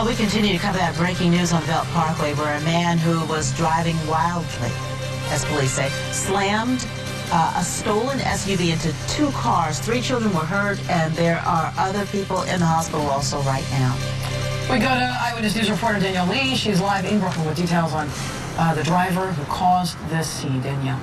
We continue to cover that breaking news on Belt Parkway where a man who was driving wildly, as police say, slammed a stolen SUV into two cars. 3 children were hurt, and there are other people in the hospital also right now. We go to Eyewitness News reporter Danielle Lee. She's live in Brooklyn with details on the driver who caused this scene. Danielle.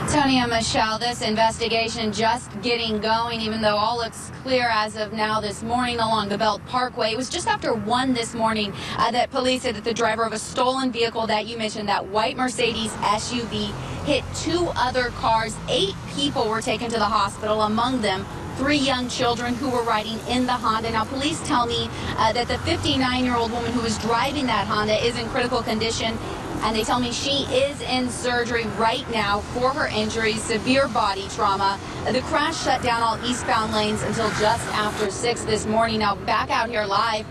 Tony and Michelle, this investigation just getting going, even though all looks clear as of now this morning along the Belt Parkway. It was just after 1 this morning that police said that the driver of a stolen vehicle that you mentioned, that white Mercedes SUV, hit 2 other cars. 8 people were taken to the hospital, among them 3 young children who were riding in the Honda. Now, police tell me that the 59-year-old woman who was driving that Honda is in critical condition. And they tell me she is in surgery right now for her injuries, severe body trauma. The crash shut down all eastbound lanes until just after 6 this morning. Now, back out here live,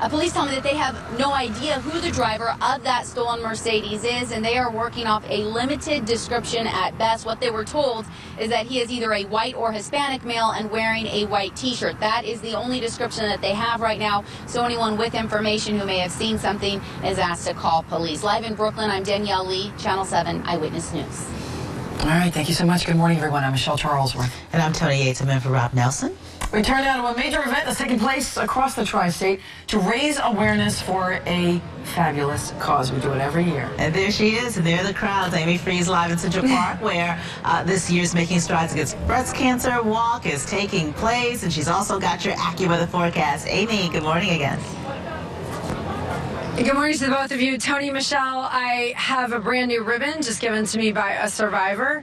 police tell me that they have no idea who the driver of that stolen Mercedes is, and they are working off a limited description at best. What they were told is that he is either a white or Hispanic male and wearing a white T-shirt. That is the only description that they have right now, so anyone with information who may have seen something is asked to call police. Live in Brooklyn, I'm Danielle Lee, Channel 7 Eyewitness News. All right, thank you so much. Good morning, everyone. I'm Michelle Charlesworth. And I'm Tony Yates. I'm in for Rob Nelson. We turn now to a major event that's taking place across the tri-state to raise awareness for a fabulous cause. We do it every year. And there she is, and there are the crowds. Amy Freeze live in Central Park, where this year's Making Strides Against Breast Cancer walk is taking place, and she's also got your AccuWeather forecast. Amy, good morning again. Good morning to the both of you. Tony, Michelle, I have a brand new ribbon just given to me by a survivor.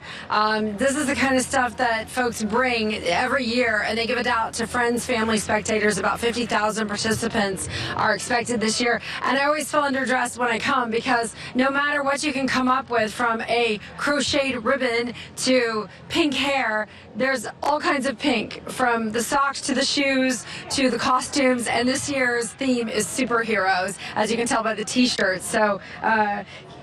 This is the kind of stuff that folks bring every year, and they give it out to friends, family, spectators. About 50,000 participants are expected this year. And I always feel underdressed when I come because no matter what you can come up with, from a crocheted ribbon to pink hair, there's all kinds of pink, from the socks to the shoes to the costumes. And this year's theme is superheroes, as you can tell by the t-shirts. So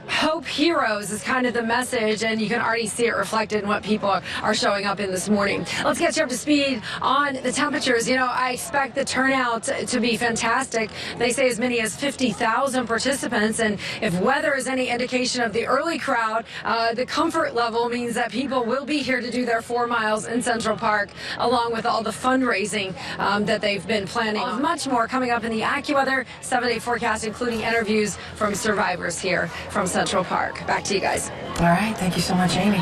Hope Heroes is kind of the message, and you can already see it reflected in what people are showing up in this morning. Let's get you up to speed on the temperatures. You know, I expect the turnout to be fantastic. They say as many as 50,000 participants, and if weather is any indication of the early crowd, the comfort level means that people will be here to do their 4 miles in Central Park, along with all the fundraising that they've been planning. Much more coming up in the AccuWeather 7-day forecast, including interviews from survivors here from Central Park. Back to you guys. All right, thank you so much, Amy.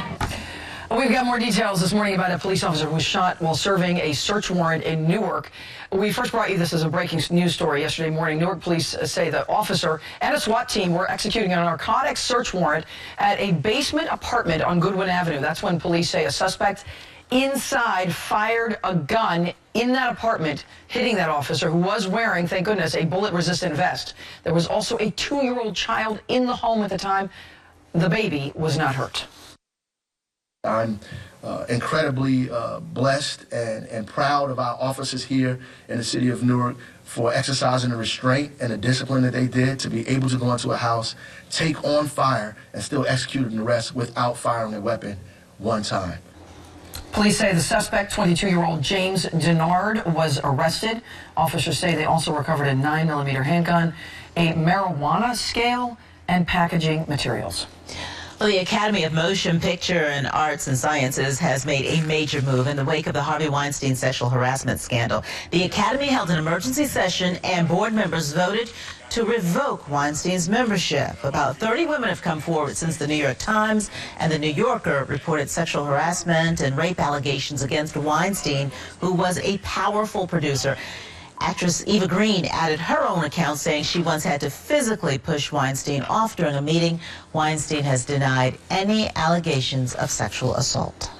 We've got more details this morning about a police officer who was shot while serving a search warrant in Newark. We first brought you this as a breaking news story yesterday morning. Newark police say the officer and a SWAT team were executing a narcotics search warrant at a basement apartment on Goodwin Avenue. That's when police say a suspect inside fired a gun in that apartment, hitting that officer, who was wearing, thank goodness, a bullet-resistant vest. There was also a 2-year-old child in the home at the time. The baby was not hurt. I'm incredibly blessed and proud of our officers here in the city of Newark for exercising the restraint and the discipline that they did to be able to go into a house, take on fire, and still execute an arrest without firing a weapon one time. Police say the suspect, 22-year-old James Denard, was arrested. Officers say they also recovered a 9mm handgun, a marijuana scale, and packaging materials. Well, the Academy of Motion Picture and Arts and Sciences has made a major move in the wake of the Harvey Weinstein sexual harassment scandal. The Academy held an emergency session, and board members voted to revoke Weinstein's membership. About 30 women have come forward since the New York Times and the New Yorker reported sexual harassment and rape allegations against Weinstein, who was a powerful producer. Actress Eva Green added her own account, saying she once had to physically push Weinstein off during a meeting. Weinstein has denied any allegations of sexual assault.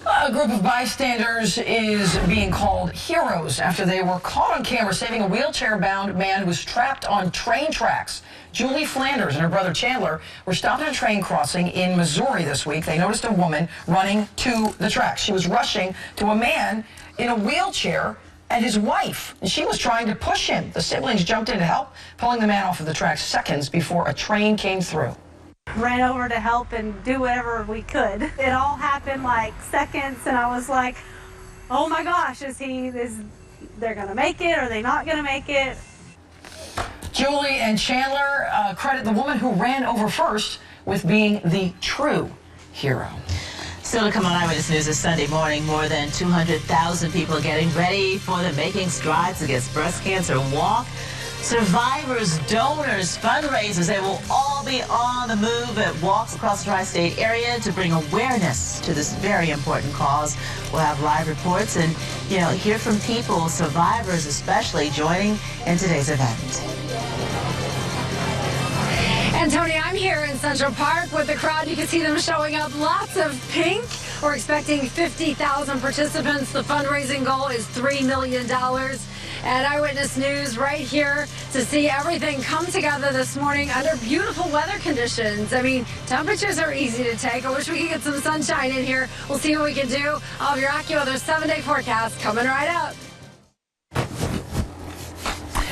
A group of bystanders is being called heroes after they were caught on camera saving a wheelchair-bound man who was trapped on train tracks. Julie Flanders and her brother Chandler were stopped at a train crossing in Missouri this week. They noticed a woman running to the tracks. She was rushing to a man in a wheelchair and his wife, and she was trying to push him. The siblings jumped in to help, pulling the man off of the tracks seconds before a train came through. Ran over to help and do whatever we could. It all happened like seconds, and I was like, oh my gosh, is they're going to make it, are they not going to make it. Julie and Chandler credit the woman who ran over first with being the true hero. Still to come on Eyewitness News this Sunday morning, more than 200,000 people are getting ready for the Making Strides Against Breast Cancer walk. Survivors, donors, fundraisers, they will all be on the move at walks across the tri-state area to bring awareness to this very important cause. We'll have live reports and, hear from people, survivors especially, joining in today's event. And Tony, I'm here in Central Park with the crowd. You can see them showing up. Lots of pink. We're expecting 50,000 participants. The fundraising goal is $3 million. And Eyewitness News right here to see everything come together this morning under beautiful weather conditions. I mean, temperatures are easy to take. I wish we could get some sunshine in here. We'll see what we can do. I'll be your AccuWeather 7-day forecast coming right up.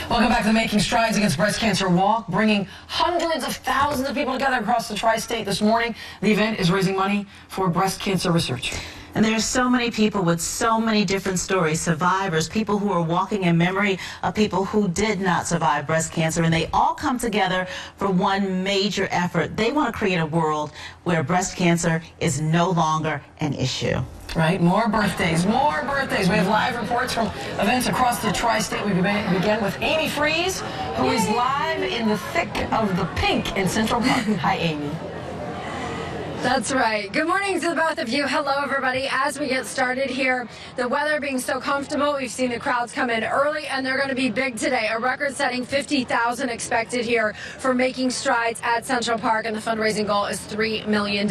Welcome back to the Making Strides Against Breast Cancer Walk, bringing hundreds of thousands of people together across the tri-state this morning. The event is raising money for breast cancer research. And there's so many people with so many different stories, survivors, people who are walking in memory of people who did not survive breast cancer, and they all come together for one major effort. They want to create a world where breast cancer is no longer an issue. Right, more birthdays, more birthdays. We have live reports from events across the tri-state. We begin with Amy Freeze, who is live in the thick of the pink in Central Park. Hi, Amy. That's right. Good morning to the both of you. Hello, everybody. As we get started here, the weather being so comfortable, we've seen the crowds come in early, and they're going to be big today. A record-setting 50,000 expected here for Making Strides at Central Park, and the fundraising goal is $3 million.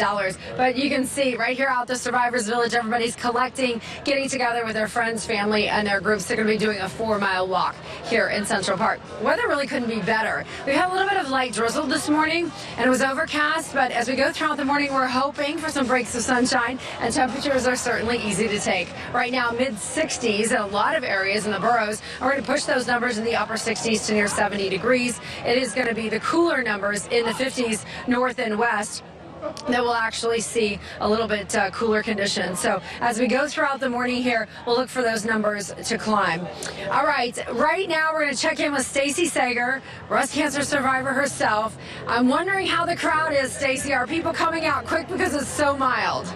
But you can see right here out the Survivors Village, everybody's collecting, getting together with their friends, family, and their groups. They're going to be doing a 4-mile walk here in Central Park. Weather really couldn't be better. We had a little bit of light drizzle this morning, and it was overcast, but as we go throughout the morning, we're hoping for some breaks of sunshine, and temperatures are certainly easy to take. Right now, mid-60s in a lot of areas in the boroughs. We're going to push those numbers in the upper 60s to near 70 degrees. It is going to be the cooler numbers in the 50s north and west that we'll actually see a little bit cooler conditions. So as we go throughout the morning here, we'll look for those numbers to climb. All right, right now we're going to check in with Stacy Sager, breast cancer survivor herself. I'm wondering how the crowd is, Stacy. Are people coming out quick because it's so mild?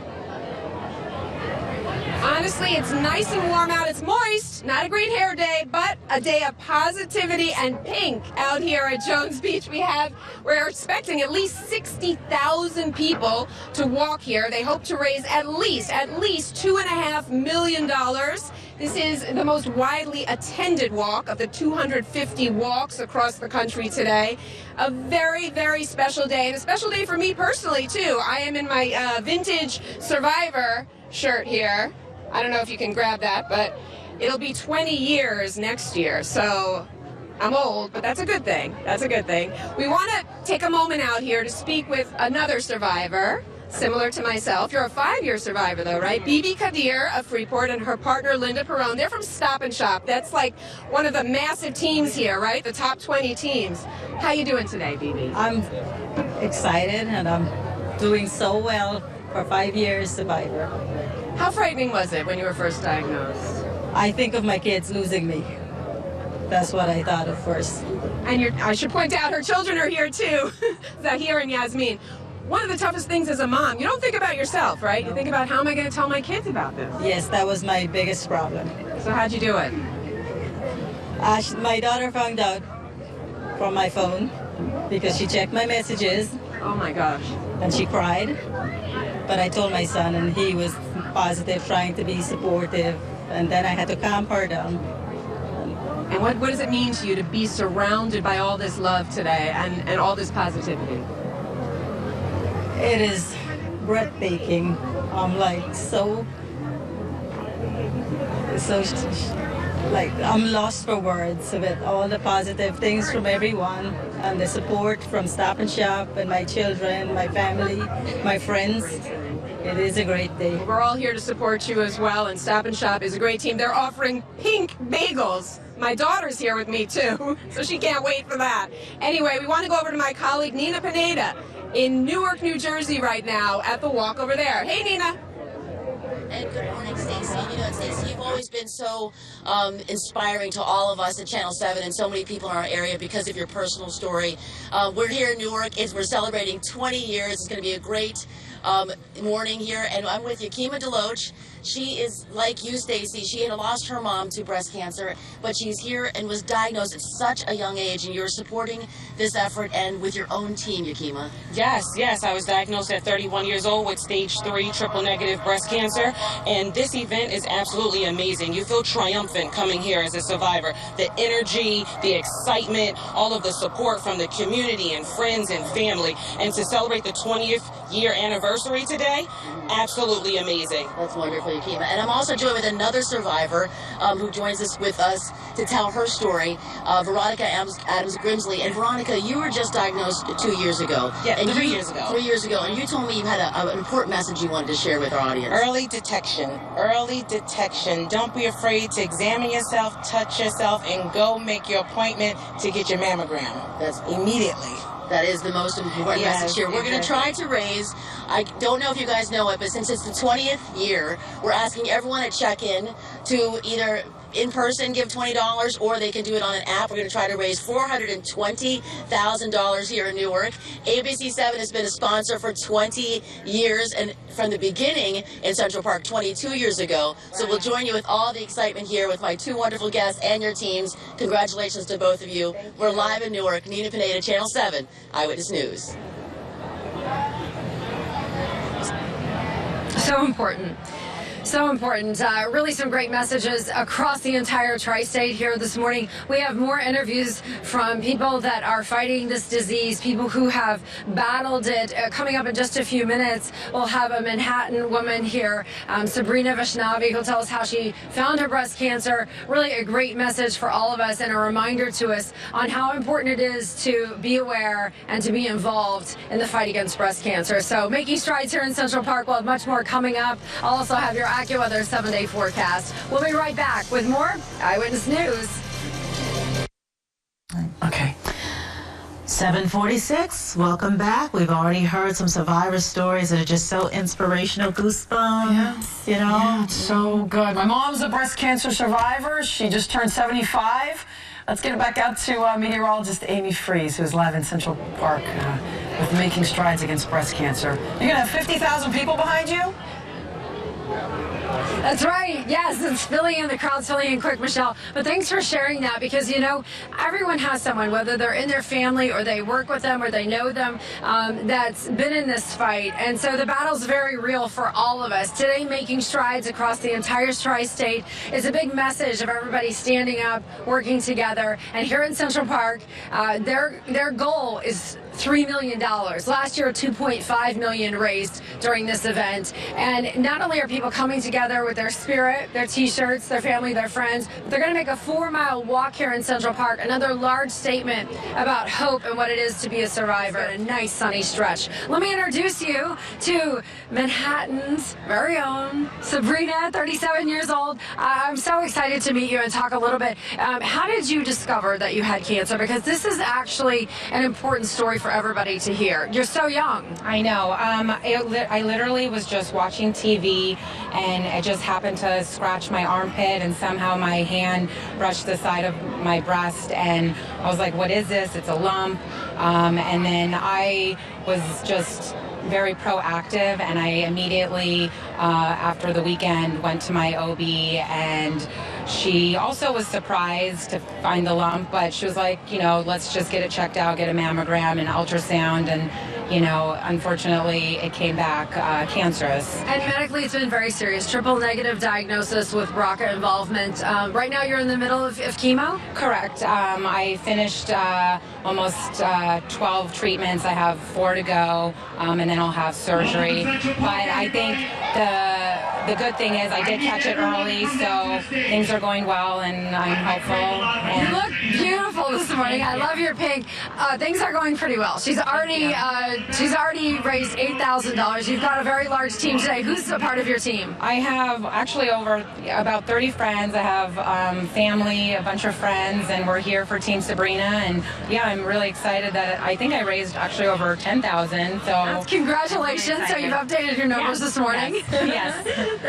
Honestly, it's nice and warm out. It's moist. Not a great hair day, but a day of positivity and pink out here at Jones Beach. We're expecting at least 60,000 people to walk here. They hope to raise at least $2.5 million. This is the most widely attended walk of the 250 walks across the country today. A very, very special day, and a special day for me personally, too. I am in my vintage Survivor shirt here. I don't know if you can grab that, but it'll be 20 years next year, so I'm old, but that's a good thing. That's a good thing. We want to take a moment out here to speak with another survivor, similar to myself. You're a 5-year survivor, though, right? Bibi Kadir of Freeport and her partner, Linda Perrone. They're from Stop and Shop. That's like one of the massive teams here, right? The top 20 teams. How you doing today, Bibi? I'm excited, and I'm doing so well for 5 years survivor. How frightening was it when you were first diagnosed? I think of my kids losing me. That's what I thought at first. And I should point out her children are here too, Zahir and Yasmin. One of the toughest things as a mom, you don't think about yourself, right? You think about, how am I going to tell my kids about this? Yes, that was my biggest problem. So how'd you do it? My daughter found out from my phone because she checked my messages. Oh my gosh. And she cried. But I told my son, and he was positive, trying to be supportive, and then I had to calm her down. And what does it mean to you to be surrounded by all this love today and all this positivity? It is breathtaking. I'm like I'm lost for words with all the positive things from everyone, and the support from Stop and Shop and my children, my family, my friends. It is a great day. We're all here to support you as well, and Stop and Shop is a great team. They're offering pink bagels. My daughter's here with me too, so she can't wait for that. Anyway, we want to go over to my colleague Nina Pineda in Newark, New Jersey right now at the walk over there. Hey, Nina. And good morning, Stacey. You know, Stacey, you've always been so inspiring to all of us at Channel 7 and so many people in our area because of your personal story. We're here in Newark. We're celebrating 20 years. It's going to be a great morning here, and I'm with Yakima Deloach. She is like you, Stacey. She had lost her mom to breast cancer, but she's here and was diagnosed at such a young age, and you're supporting this effort and with your own team, Yakima. Yes. I was diagnosed at 31 years old with stage 3 triple-negative breast cancer, and this event is absolutely amazing. You feel triumphant coming here as a survivor. The energy, the excitement, all of the support from the community and friends and family, and to celebrate the 20th year anniversary today, absolutely amazing. That's wonderful, Yakima. And I'm also joined with another survivor who joins us with us to tell her story, Veronica Adams Grimsley. And Veronica, you were just diagnosed 2 years ago. Yeah, and 3 years ago. 3 years ago. And you told me you had an important message you wanted to share with our audience. Early detection. Early detection. Don't be afraid to examine yourself, touch yourself, and go make your appointment to get your mammogram. That's immediately. That is the most important message here. We're going to try to raise, I don't know if you guys know it, but since it's the 20th year, we're asking everyone to check in to either in person give $20 or they can do it on an app. We're going to try to raise $420,000 here in Newark. ABC 7 has been a sponsor for 20 years and from the beginning in Central Park 22 years ago. So we'll join you with all the excitement here with my two wonderful guests and your teams. Congratulations to both of you. We're live in Newark. Nina Pineda, Channel 7, Eyewitness News. So important. So important. Really some great messages across the entire tri-state here this morning. We have more interviews from people that are fighting this disease, people who have battled it. Coming up in just a few minutes, we'll have a Manhattan woman here, Sabrina Vaishnavi, who'll tell us how she found her breast cancer. Really a great message for all of us and a reminder to us on how important it is to be aware and to be involved in the fight against breast cancer. So making strides here in Central Park. We'll have much more coming up. I'll also have your AccuWeather 7-day forecast. We'll be right back with more Eyewitness News. Okay. 7:46. Welcome back. We've already heard some survivor stories that are just so inspirational. Goosebumps, you know? Yeah, it's so good. My mom's a breast cancer survivor. She just turned 75. Let's get it back out to meteorologist Amy Freeze, who's live in Central Park with Making Strides Against Breast Cancer. You're going to have 50,000 people behind you? That's right. Yes, it's filling in. The crowd's filling in quick, Michelle. But thanks for sharing that because, you know, everyone has someone, whether they're in their family or they work with them or they know them, that's been in this fight. And so the battle's very real for all of us. Today, Making Strides across the entire tri-state is a big message of everybody standing up, working together. And here in Central Park, their goal is $3 million. Last year, $2.5 million raised during this event. And not only are people coming together with their spirit, their T-shirts, their family, their friends, but they're going to make a 4-mile walk here in Central Park. Another large statement about hope and what it is to be a survivor. A nice sunny stretch. Let me introduce you to Manhattan's very own Sabrina, 37 years old. I'm so excited to meet you and talk a little bit. How did you discover that you had cancer? Because this is actually an important story for everybody to hear. You're so young. I know. I literally was just watching TV and it just happened to scratch my armpit and somehow my hand brushed the side of my breast and I was like, what is this? It's a lump. And then I was just very proactive and I immediately, after the weekend, went to my OB and she also was surprised to find the lump, but she was like, you know, let's just get it checked out, get a mammogram and ultrasound, and, you know, unfortunately it came back cancerous. And medically it's been very serious. Triple negative diagnosis with BRCA involvement. Right now you're in the middle of chemo? Correct. I finished almost 12 treatments. I have 4 to go, and then I'll have surgery. But I think the good thing is I did catch it early, so things are going well, and I'm hopeful. And you look beautiful this morning. I love your pink. Things are going pretty well. She's already raised $8,000. You've got a very large team today. Who's a part of your team? I have actually over about 30 friends. I have family, a bunch of friends, and we're here for Team Sabrina. And yeah, I'm really excited that I think I raised actually over 10,000. So congratulations. So you've updated your numbers this morning. Yes.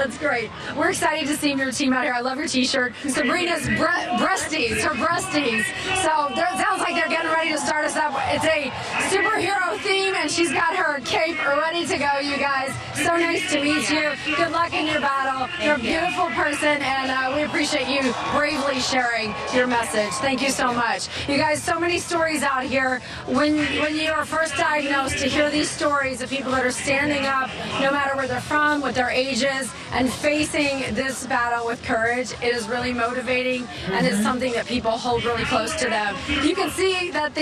That's great. We're excited to see your team out here. I love your t-shirt. Sabrina's breasties, her breasties. So it sounds like they're getting ready to start us up. It's a superhero theme, and she's got her cape ready to go, you guys. So nice to meet you. Good luck in your battle. You're a beautiful person, and we appreciate you bravely sharing your message. Thank you so much. You guys, so many stories out here. When you are first diagnosed, to hear these stories of people that are standing up, no matter where they're from, what their age is, and facing this battle with courage, it is really motivating, and it's something that people hold really close to them. You can see that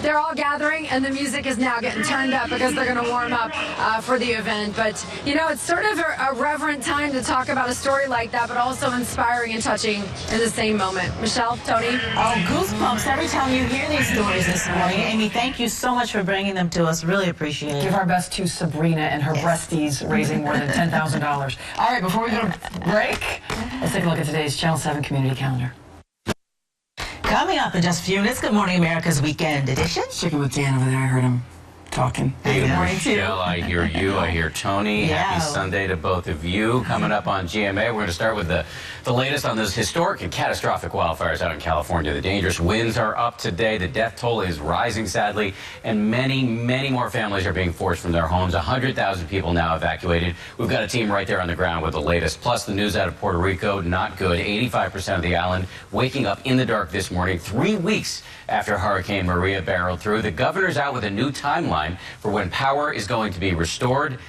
they're all gathering, and the music is now getting turned up because they're going to warm up for the event. But, you know, it's sort of a reverent time to talk about a story like that, but also inspiring and touching in the same moment. Michelle, Tony? Oh, goosebumps every time you hear these stories this morning. Amy, thank you so much for bringing them to us. Really appreciate it. Give our best to Sabrina and her breasties, raising more than $10,000. All right, before we go to break, let's take a look at today's Channel 7 community calendar. Coming up in just a few minutes, Good Morning America's Weekend Edition. Sticking with Dan over there, I heard him talking. Good morning, Michelle. I hear you. I hear Tony. Yeah. Happy Sunday to both of you. Coming up on GMA, we're going to start with the latest on those historic and catastrophic wildfires out in California. The dangerous winds are up today. The death toll is rising, sadly, and many, many more families are being forced from their homes. 100,000 people now evacuated. We've got a team right there on the ground with the latest. Plus, the news out of Puerto Rico, not good. 85% of the island waking up in the dark this morning, 3 weeks after Hurricane Maria barreled through. The governor's out with a new timeline for when power is going to be restored.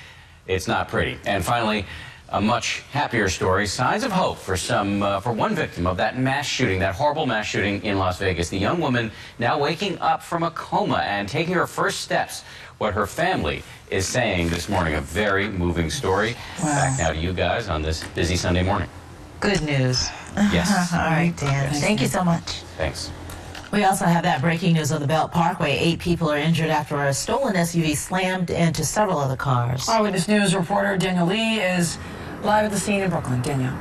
It's not pretty. And finally, a much happier story. Signs of hope for one victim of that mass shooting, that horrible mass shooting in Las Vegas. The young woman now waking up from a coma and taking her first steps. What her family is saying this morning, a very moving story. Wow. Back now to you guys on this busy Sunday morning. Good news. Yes. All right, Dan. Thank you so much. Thanks. We also have that breaking news on the Belt Parkway. 8 people are injured after a stolen SUV slammed into several other cars. Eyewitness News reporter Danielle Lee is live at the scene in Brooklyn. Danielle.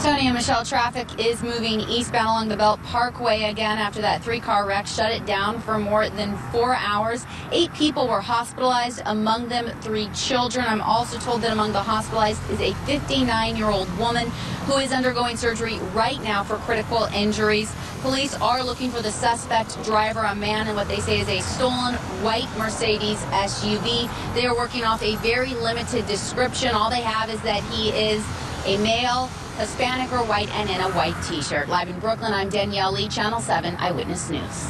Tony and Michelle, traffic is moving eastbound along the Belt Parkway again after that 3-car wreck shut it down for more than 4 hours. 8 people were hospitalized, among them 3 children. I'm also told that among the hospitalized is a 59-year-old woman who is undergoing surgery right now for critical injuries. Police are looking for the suspect driver, a man in what they say is a stolen white Mercedes SUV. They are working off a very limited description. All they have is that he is a male, Hispanic or white, and in a white t-shirt. Live in Brooklyn, I'm Danielle Lee, Channel 7 Eyewitness News.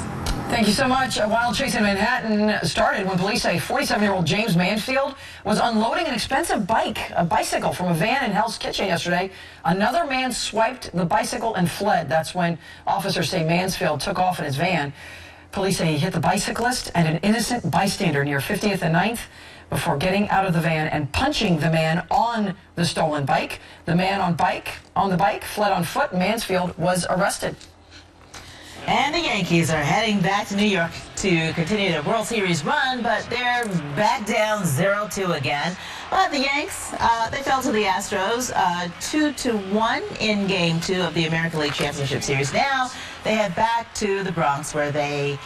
Thank you so much. A wild chase in Manhattan started when police say 47-year-old James Mansfield was unloading an expensive bicycle from a van in Hell's Kitchen yesterday. Another man swiped the bicycle and fled. That's when officers say Mansfield took off in his van. Police say he hit the bicyclist and an innocent bystander near 50th and 9th before getting out of the van and punching the man on the stolen bike. The man on the bike fled on foot. Mansfield was arrested. And the Yankees are heading back to New York to continue their World Series run, but they're back down 0-2 again. But the Yanks, they fell to the Astros 2-1 in Game 2 of the American League Championship Series. Now they head back to the Bronx, where they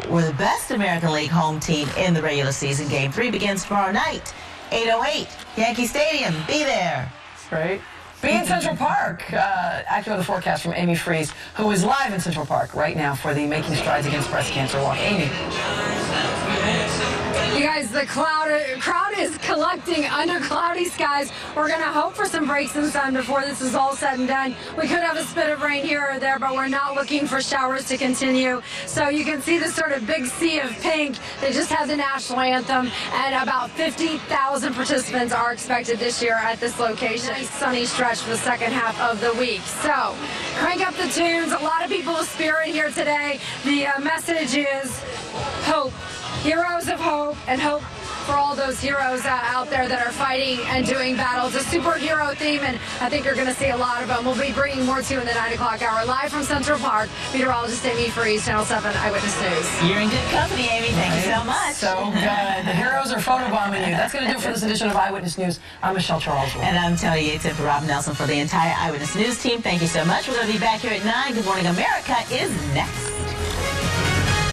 were the best American League home team in the regular season. Game 3 begins tomorrow night, 8:08, Yankee Stadium. Be there. Right. Be in Central Park. Accurate the forecast from Amy Freeze, who is live in Central Park right now for the Making Strides Against Breast Cancer walk. Amy. You guys, the crowd is collecting under cloudy skies. We're going to hope for some breaks in the sun before this is all said and done. We could have a spit of rain here or there, but we're not looking for showers to continue. So you can see this sort of big sea of pink. They just had the national anthem, and about 50,000 participants are expected this year at this location. A sunny stretch for the second half of the week. So crank up the tunes. A lot of people with spirit here today. The message is hope. Heroes of hope, and hope for all those heroes out there that are fighting and doing battle. It's a superhero theme, and I think you're going to see a lot of them. We'll be bringing more to you in the 9 o'clock hour. Live from Central Park, meteorologist Amy Freeze, Channel 7 Eyewitness News. You're in good company, Amy. Thank you so much. So good. The heroes are photobombing you. That's going to do it for this edition of Eyewitness News. I'm Michelle Charles. And I'm Tony Yates, and for Rob Nelson for the entire Eyewitness News team. Thank you so much. We're going to be back here at 9. Good Morning America is next.